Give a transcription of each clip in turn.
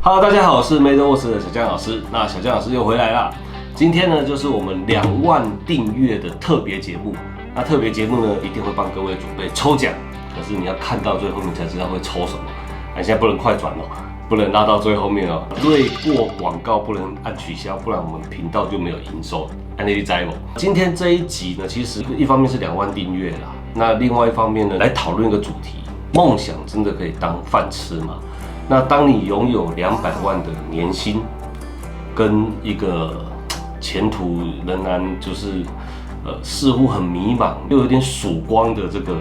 Hello， 大家好，我是 MadeWorks 的小江老师。那小江老师又回来啦。今天呢，就是我们2万订阅的特别节目。那特别节目呢，一定会帮各位准备抽奖。可是你要看到最后面才知道会抽什么。你现在不能快转哦，不能拉到最后面哦。略过广告不能按取消，不然我们频道就没有营收。按那知不？今天这一集呢，其实一方面是2万订阅啦，那另外一方面呢，来讨论一个主题：梦想真的可以当饭吃吗？那当你拥有200万的年薪，跟一个前途仍然就是似乎很迷茫又有点曙光的这个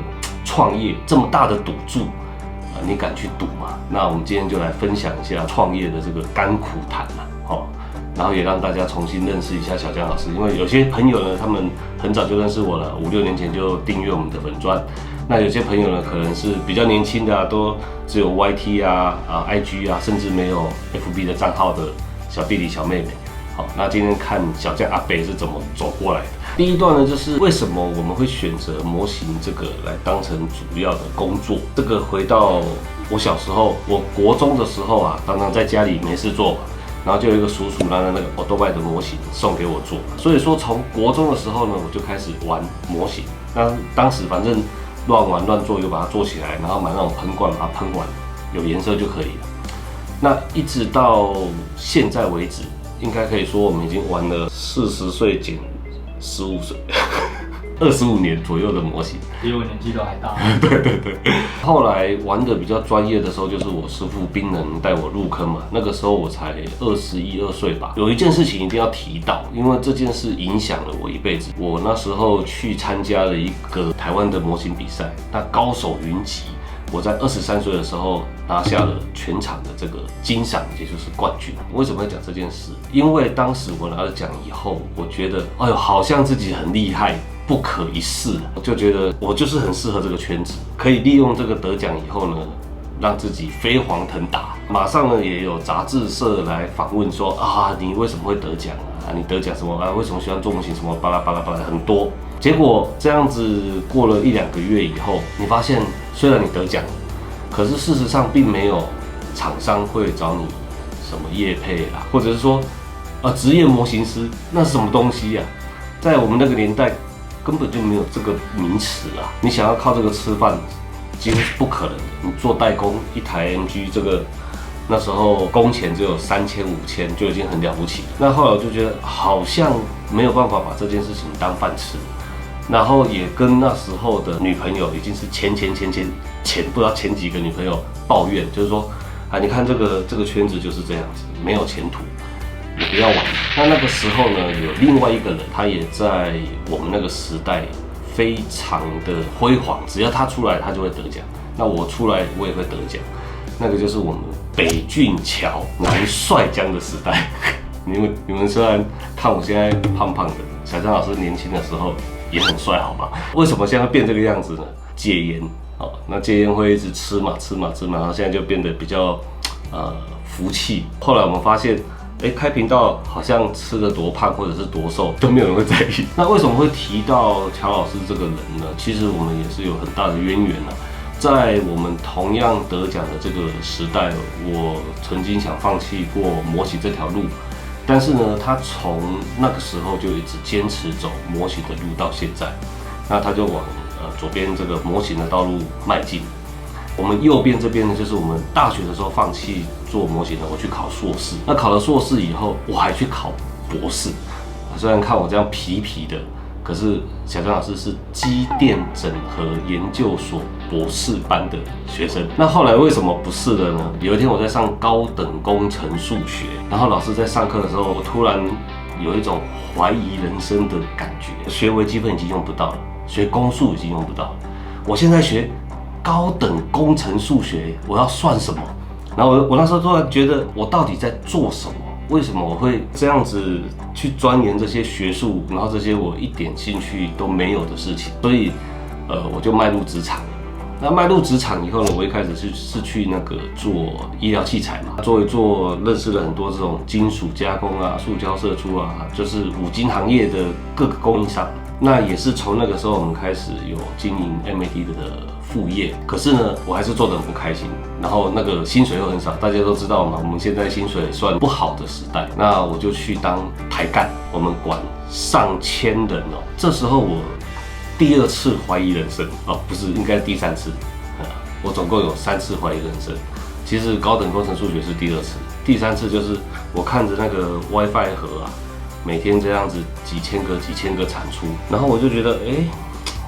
创业，这么大的赌注，你敢去赌吗？那我们今天就来分享一下创业的这个甘苦谈然后也让大家重新认识一下小江老师，因为有些朋友呢，他们很早就认识我了，5、6年前就订阅我们的粉专。那有些朋友呢，可能是比较年轻的都只有 YT IG 甚至没有 FB 的账号的小弟弟小妹妹。好，那今天看小江阿北是怎么走过来的。第一段呢，就是为什么我们会选择模型这个来当成主要的工作。这个回到我小时候，我国中的时候常常在家里没事做嘛。然后就有一个叔叔拿了那个欧多拜的模型送给我做，所以说从国中的时候呢，我就开始玩模型。那当时反正乱玩乱做，就把它做起来，然后买那种喷罐把它喷完，有颜色就可以了。那一直到现在为止，应该可以说我们已经玩了40岁减15岁。25年左右的模型，比我年纪都还大。对。后来玩的比较专业的时候，就是我师父冰人带我入坑嘛。那个时候我才21、2岁吧。有一件事情一定要提到，因为这件事影响了我一辈子。我那时候去参加了一个台湾的模型比赛，那高手云集。我在23岁的时候拿下了全场的这个金赏，也就是冠军。为什么要讲这件事？因为当时我拿了奖以后，我觉得，哎呦，好像自己很厉害。不可一世，就觉得我就是很适合这个圈子，可以利用这个得奖以后呢，让自己飞黄腾达。马上呢也有杂志社来访问说你为什么会得奖你得奖什么为什么喜欢做模型什么巴拉巴拉巴拉很多。结果这样子过了1、2个月以后，你发现虽然你得奖，可是事实上并没有厂商会找你什么业配啦，或者是说职业模型师那是什么东西在我们那个年代。根本就没有这个名词你想要靠这个吃饭，几乎是不可能的。你做代工，一台 MG 这个那时候工钱只有3000、5000就已经很了不起。那后来我就觉得好像没有办法把这件事情当饭吃，然后也跟那时候的女朋友已经是前不知道前几个女朋友抱怨，就是说你看这个圈子就是这样子，没有前途。你不要玩。那个时候呢，有另外一个人，他也在我们那个时代非常的辉煌，只要他出来，他就会得奖。那我出来，我也会得奖。那个就是我们北俊桥南帅江的时代。你们虽然看我现在胖胖的，小江老师年轻的时候也很帅，好吗？为什么现在变这个样子呢？戒烟那戒烟会一直吃嘛，然后现在就变得比较福气。后来我们发现。开频道好像吃得多胖或者是多瘦都没有人会在意。那为什么会提到乔老师这个人呢？其实我们也是有很大的渊源在我们同样得奖的这个时代，我曾经想放弃过模型这条路，但是呢，他从那个时候就一直坚持走模型的路到现在。那他就往左边这个模型的道路迈进。我们右边这边呢，就是我们大学的时候放弃做模型的，我去考硕士。那考了硕士以后，我还去考博士。虽然看我这样皮皮的，可是小江老师是机电整合研究所博士班的学生。那后来为什么不是了呢？有一天我在上高等工程数学，然后老师在上课的时候，我突然有一种怀疑人生的感觉。学微积分已经用不到了，学公数已经用不到了，我现在学高等工程数学，我要算什么？然后我那时候突然觉得，我到底在做什么？为什么我会这样子去钻研这些学术，然后这些我一点兴趣都没有的事情？所以，我就迈入职场。那迈入职场以后呢，我一开始是去那个做医疗器材嘛，做一做，认识了很多这种金属加工塑胶射出就是五金行业的各个供应商。那也是从那个时候我们开始有经营 MAD 的副业，可是呢，我还是做得很不开心，然后那个薪水又很少，大家都知道嘛，我们现在薪水算不好的时代，那我就去当台干，我们管上千人哦。这时候我第2次怀疑人生哦，不是，应该第3次，我总共有3次怀疑人生。其实高等工程数学是第2次，第3次就是我看着那个 WiFi 盒啊，每天这样子几千个产出，然后我就觉得，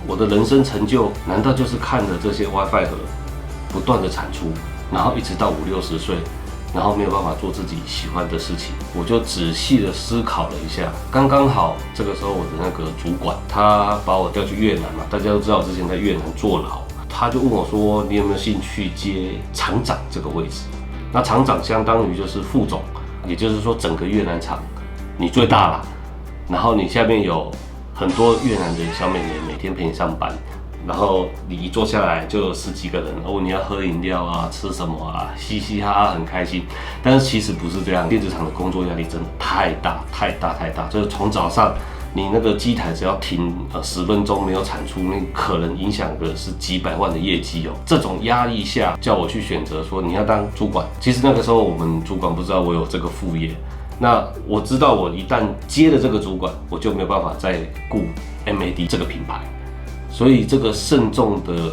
我的人生成就难道就是看着这些 WiFi 盒不断的产出，然后一直到50、60岁，然后没有办法做自己喜欢的事情？我就仔细的思考了一下，刚刚好这个时候我的那个主管他把我调去越南嘛，大家都知道我之前在越南坐牢，他就问我说，你有没有兴趣接厂长这个位置？那厂长相当于就是副总，也就是说整个越南厂你最大啦，然后你下面有很多越南的小美眉每天陪你上班，然后你一坐下来就有10几个人哦，你要喝饮料啊，吃什么啊，嘻嘻哈哈很开心。但是其实不是这样，电子厂的工作压力真的太大，就是从早上你那个机台只要停10分钟没有产出，那可能影响的是几百万的业绩哦。这种压力下，叫我去选择说你要当主管。其实那个时候我们主管不知道我有这个副业。那我知道，我一旦接了这个主管，我就没有办法再顾 MAD 这个品牌，所以这个慎重的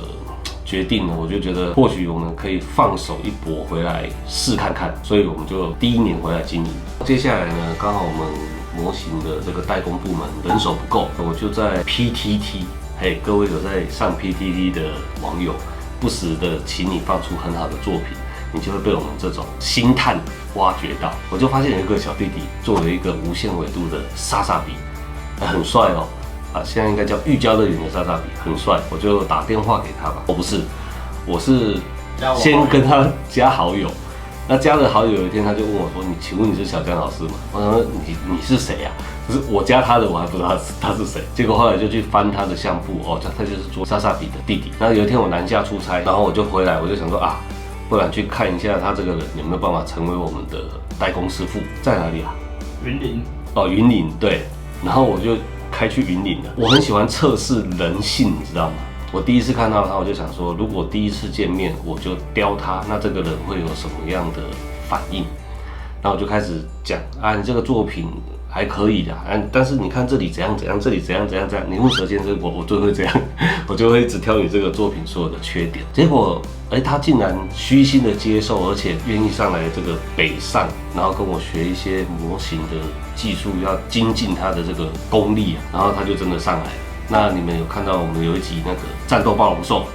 决定呢，我就觉得或许我们可以放手一搏回来试看看，所以我们就第1年回来经营。接下来呢，刚好我们模型的这个代工部门人手不够，我就在 PTT， 各位有在上 PTT 的网友，不时的请你放出很好的作品，你就会被我们这种星探挖掘到。我就发现有一个小弟弟做了一个无限纬度的莎莎比，很帅哦，现在应该叫玉娇乐园的莎莎比，很帅。我就打电话给他吧，我是先跟他加好友。那加了好友，有一天他就问我说：“请问你是小江老师吗？”我说：“你是谁呀？”就是我加他的，我还不知道他是谁。结果后来就去翻他的相簿，哦，他就是做莎莎比的弟弟。然后有一天我南下出差，然后我就回来，我就想说啊，不然去看一下他这个人有没有办法成为我们的代工师傅，在哪里啊？云林。哦，云林，对。然后我就开去云林了。我很喜欢测试人性，你知道吗？我第一次看到他，我就想说，如果第一次见面我就刁他，那这个人会有什么样的反应？然后我就开始讲啊，你这个作品还可以的，但是你看这里怎样怎样，这里怎样怎样怎样，你用舌尖这我就会这样，我就会一直挑你这个作品所有的缺点。结果，他竟然虚心的接受，而且愿意上来这个北上，然后跟我学一些模型的技术，要精进他的这个功力啊，然后他就真的上来了。那你们有看到我们有一集那个战斗暴龙兽，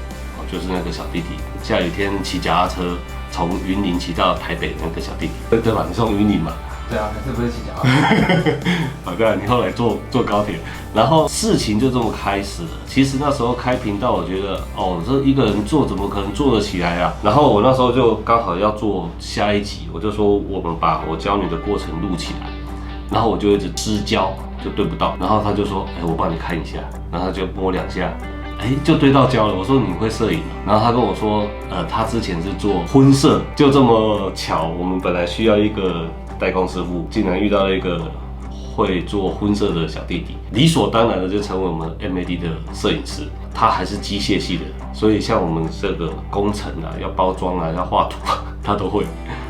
就是那个小弟弟，下雨天骑脚踏车从云林骑到台北的那个小弟弟，对吧？你从云林嘛？对啊，可是不是骑脚踏车。好，对啊，你后来坐高铁，然后事情就这么开始了。其实那时候开频道，我觉得这一个人做怎么可能做得起来啊？然后我那时候就刚好要做下一集，我就说我们把我教你的过程录起来，然后我就一直支焦。就对不到，然后他就说，我帮你看一下，然后他就摸2下，就对到焦了。我说你会摄影吗？然后他跟我说，他之前是做婚摄，就这么巧，我们本来需要一个代工师傅，竟然遇到了一个会做婚摄的小弟弟，理所当然的就成为我们 MAD 的摄影师。他还是机械系的，所以像我们这个工程啊，要包装啊，要画图，他都会，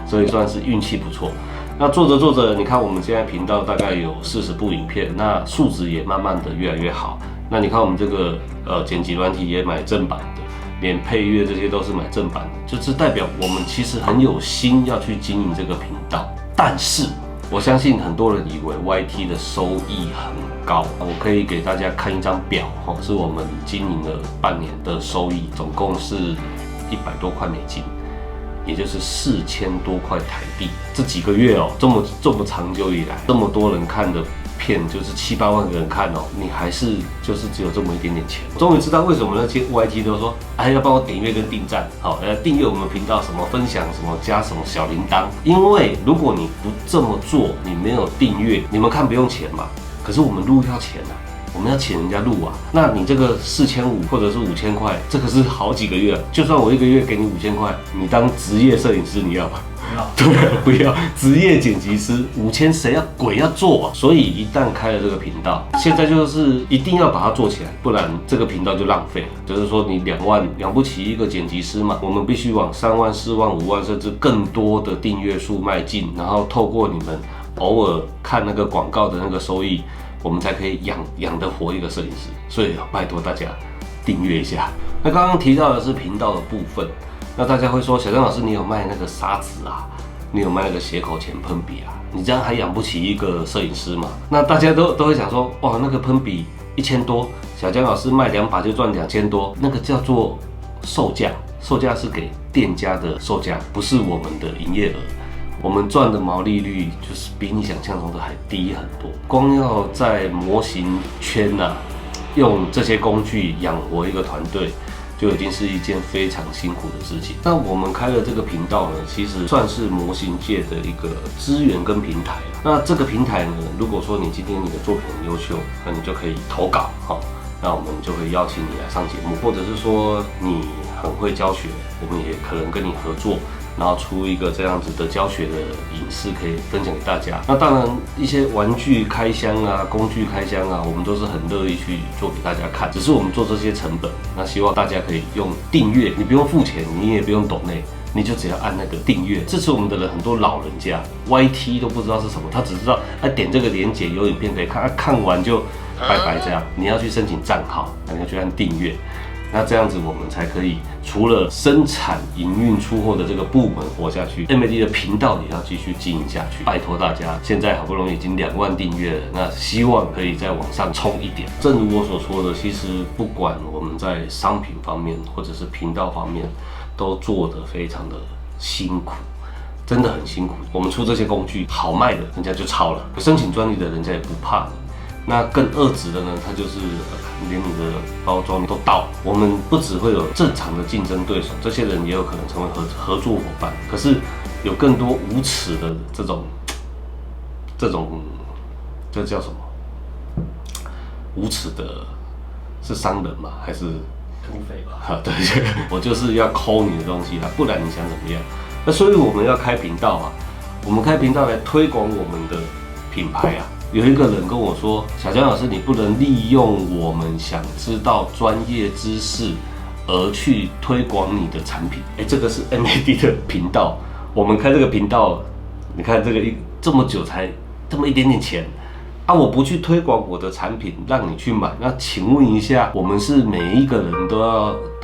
所以算是运气不错。那做着做着，你看我们现在频道大概有40部影片，那素质也慢慢的越来越好。那你看我们这个剪辑软体也买正版的，连配乐这些都是买正版的，就是代表我们其实很有心要去经营这个频道。但是我相信很多人以为 YT 的收益很高，我可以给大家看一张表，是我们经营了半年的收益，总共是100多块美金。也就是4000多块台币，这几个月这么长久以来，这么多人看的片，就是7、8万个人看你还是就是只有这么一点点钱。终于知道为什么那些 YT 都说，要帮我点阅跟订赞，订阅我们频道，什么分享什么加什么小铃铛。因为如果你不这么做，你没有订阅，你们看不用钱嘛，可是我们录要钱啊。我们要请人家录啊。那你这个4500或者是5000块，这个是好几个月啊。就算我1个月给你5000块，你当职业摄影师你要吗？对啊，不要职业剪辑师5000谁要鬼要做啊？所以一旦开了这个频道，现在就是一定要把它做起来，不然这个频道就浪费了。就是说你2万养不起一个剪辑师嘛，我们必须往3万、4万、5万甚至更多的订阅数迈进，然后透过你们偶尔看那个广告的那个收益，我们才可以养得活一个摄影师。所以拜托大家订阅一下。那刚刚提到的是频道的部分。那大家会说，小江老师，你有卖那个砂纸啊？你有卖那个斜口钳喷笔啊？你这样还养不起一个摄影师吗？那大家都会想说，哇，那个喷笔1000多，小江老师卖2把就赚2000多，那个叫做售价，售价是给店家的售价，不是我们的营业额。我们赚的毛利率就是比你想象中的还低很多。光要在模型圈啊，用这些工具养活一个团队，就已经是一件非常辛苦的事情。那我们开了这个频道呢，其实算是模型界的一个资源跟平台。那这个平台呢，如果说你今天你的作品很优秀，那你就可以投稿哈，那我们就会邀请你来上节目，或者是说你很会教学，我们也可能跟你合作。然后出一个这样子的教学的影视可以分享给大家。那当然一些玩具开箱啊、工具开箱啊，我们都是很乐意去做给大家看。只是我们做这些成本，那希望大家可以用订阅，你不用付钱，你也不用抖内，你就只要按那个订阅。支持我们的人很多老人家 YT 都不知道是什么，他只知道点这个连结有影片可以看，看完就拜拜这样。你要去申请账号，你要去按订阅。那这样子我们才可以除了生产、营运、出货的这个部门活下去 ，MAD 的频道也要继续经营下去。拜托大家，现在好不容易已经2万订阅了，那希望可以再往上冲一点。正如我所说的，其实不管我们在商品方面或者是频道方面，都做得非常的辛苦。真的很辛苦，我们出这些工具好卖的，人家就抄了；申请专利的，人家也不怕你。那更恶质的呢，它就是连你的包装都盗。我们不只会有正常的竞争对手，这些人也有可能成为合作伙伴。可是有更多无耻的这种，这叫什么？无耻的是商人吗？还是土匪吧？对，我就是要抠你的东西啦，不然你想怎么样？那所以我们要开频道啊，我们开频道来推广我们的品牌啊。有一个人跟我说：“小江老师，你不能利用我们想知道专业知识而去推广你的产品。”这个是 MAD 的频道，我们开这个频道，你看这个这么久才这么一点点钱啊！我不去推广我的产品，让你去买，那请问一下，我们是每一个人都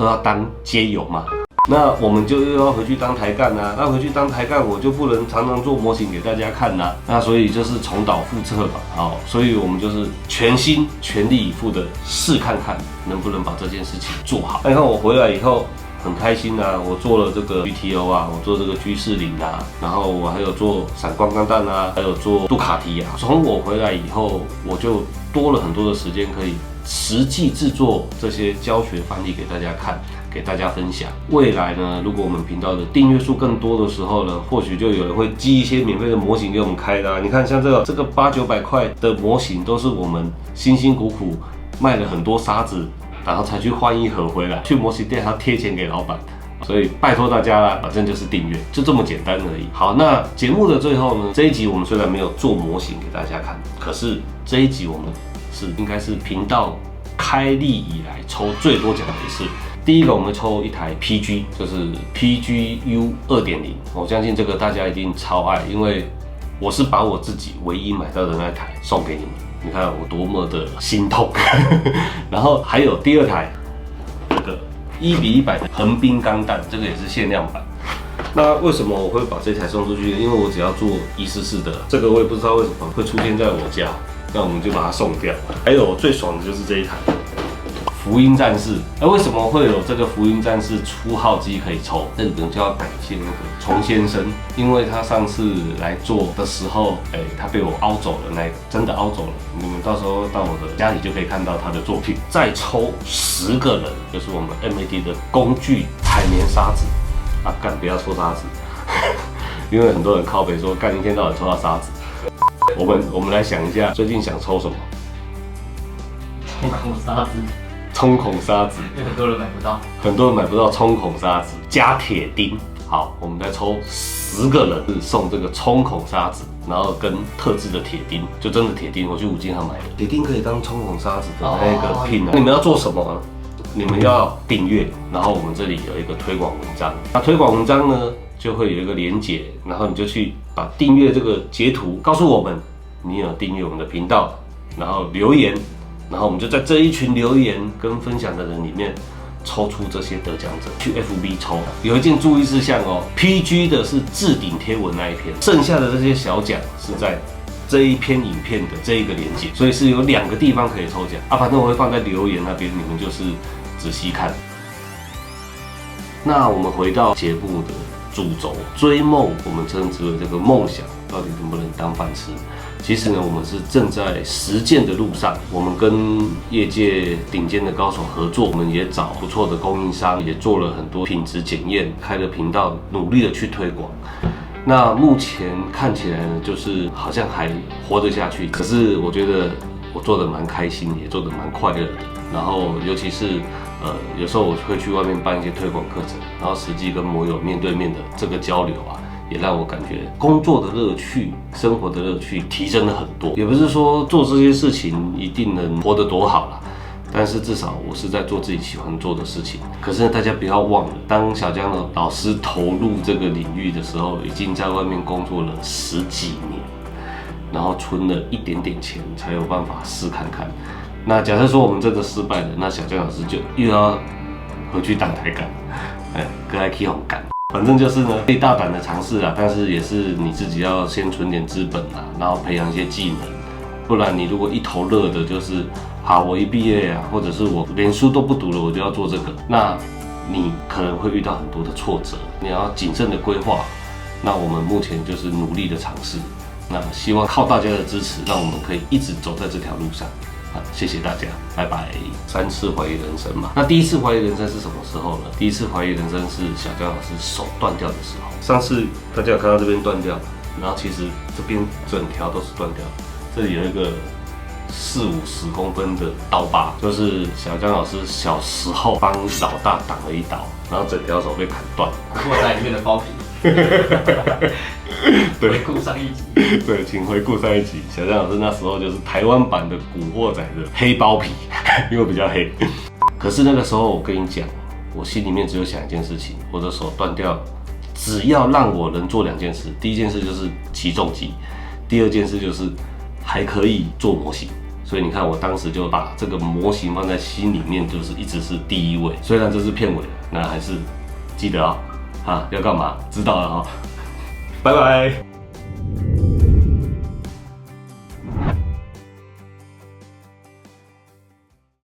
要当街友吗？那我们就又要回去当台干啊，那回去当台干，我就不能常常做模型给大家看啊，那所以就是重蹈覆辙吧。好，所以我们就是全心全力以赴的试看看能不能把这件事情做好。那你看我回来以后很开心啊，我做了这个 GTO 啊，我做这个G40啊，然后我还有做闪光钢弹啊，还有做杜卡迪啊。从我回来以后，我就多了很多的时间可以实际制作这些教学范例给大家看。给大家分享。未来呢，如果我们频道的订阅数更多的时候呢，或许就有人会寄一些免费的模型给我们开的啊。你看，像这个800-900块的模型，都是我们辛辛苦苦卖了很多沙子，然后才去换一盒回来，去模型店还要贴钱给老板。所以拜托大家啦，反正就是订阅，就这么简单而已。好，那节目的最后呢，这一集我们虽然没有做模型给大家看，可是这一集我们应该是频道开立以来抽最多奖的一次。第一个，我们抽一台 PG， 就是 PGU 2.0，我相信这个大家一定超爱，因为我是把我自己唯一买到的那台送给你们，你看我多么的心痛。然后还有第二台，这个1:100的横滨钢弹，这个也是限量版。那为什么我会把这台送出去呢？因为我只要做144的，这个我也不知道为什么会出现在我家，那我们就把它送掉。还有最爽的就是这一台。福音战士，为什么会有这个福音战士初号机可以抽？这里边就要感谢那个虫先生，因为他上次来做的时候，他被我凹走了，那个真的凹走了。你们到时候到我的家里就可以看到他的作品。再抽10个人，就是我们 MAD 的工具海绵沙子啊，干不要抽沙子，因为很多人靠北说干一天到晚抽到沙子。我们来想一下，最近想抽什么？冲孔沙子，冲孔沙子，因为很多人买不到。很多人买不到冲孔沙子加铁钉。好，我们来抽10个人是送这个冲孔沙子，然后跟特制的铁钉，就真的铁钉，我去五金行买的。铁钉可以当冲孔沙子的那个pin啊。你们要做什么呢？你们要订阅，然后我们这里有一个推广文章。那推广文章呢，就会有一个连结，然后你就去把订阅这个截图告诉我们，你有订阅我们的频道，然后留言，然后我们就在这一群留言跟分享的人里面抽出这些得奖者，去 FB 抽。有一件注意事项哦 ，PG 的是置顶贴文那一篇，剩下的这些小奖是在这一篇影片的这一个连结，所以是有2个地方可以抽奖啊。反正我会放在留言那边，你们就是仔细看。那我们回到节目的主轴，追梦，我们称之为这个梦想，到底能不能当饭吃？其实呢，我们是正在实践的路上。我们跟业界顶尖的高手合作，我们也找不错的供应商，也做了很多品质检验，开了频道，努力的去推广。那目前看起来呢，就是好像还活得下去。可是我觉得我做的蛮开心，也做的蛮快乐的。然后尤其是有时候我会去外面办一些推广课程，然后实际跟摩友面对面的这个交流啊，也让我感觉工作的乐趣、生活的乐趣提升了很多。也不是说做这些事情一定能活得多好啦，但是至少我是在做自己喜欢做的事情。可是大家不要忘了，当小江的老师投入这个领域的时候，已经在外面工作了10几年，然后存了一点点钱，才有办法试看看。那假设说我们真的失败了，那小江老师就又要回去当台干，跟 IK 红干。反正就是呢，可以大胆的尝试啦，但是也是你自己要先存点资本啦，然后培养一些技能，不然你如果一头热的，就是好，我一毕业啊，或者是我连书都不读了，我就要做这个，那你可能会遇到很多的挫折，你要谨慎的规划。那我们目前就是努力的尝试，那希望靠大家的支持，让我们可以一直走在这条路上。谢谢大家，拜拜。3次怀疑人生嘛，那第一次怀疑人生是什么时候呢？第一次怀疑人生是小江老师手断掉的时候。上次大家有看到这边断掉，然后其实这边整条都是断掉，这里有一个40-50公分的刀疤，就是小江老师小时候帮老大挡了一刀，然后整条手被砍断。过在里面的包皮。对，回顾上一集。对，请回顾上一集。小江老师那时候就是台湾版的古惑仔的黑包皮，因为比较黑。可是那个时候我跟你讲，我心里面只有想一件事情，我的手断掉，只要让我能做2件事，第一件事就是骑重机，第2件事就是还可以做模型。所以你看，我当时就把这个模型放在心里面，就是一直是第一位。虽然这是片尾，那还是记得啊，要干嘛？知道了哈。拜拜。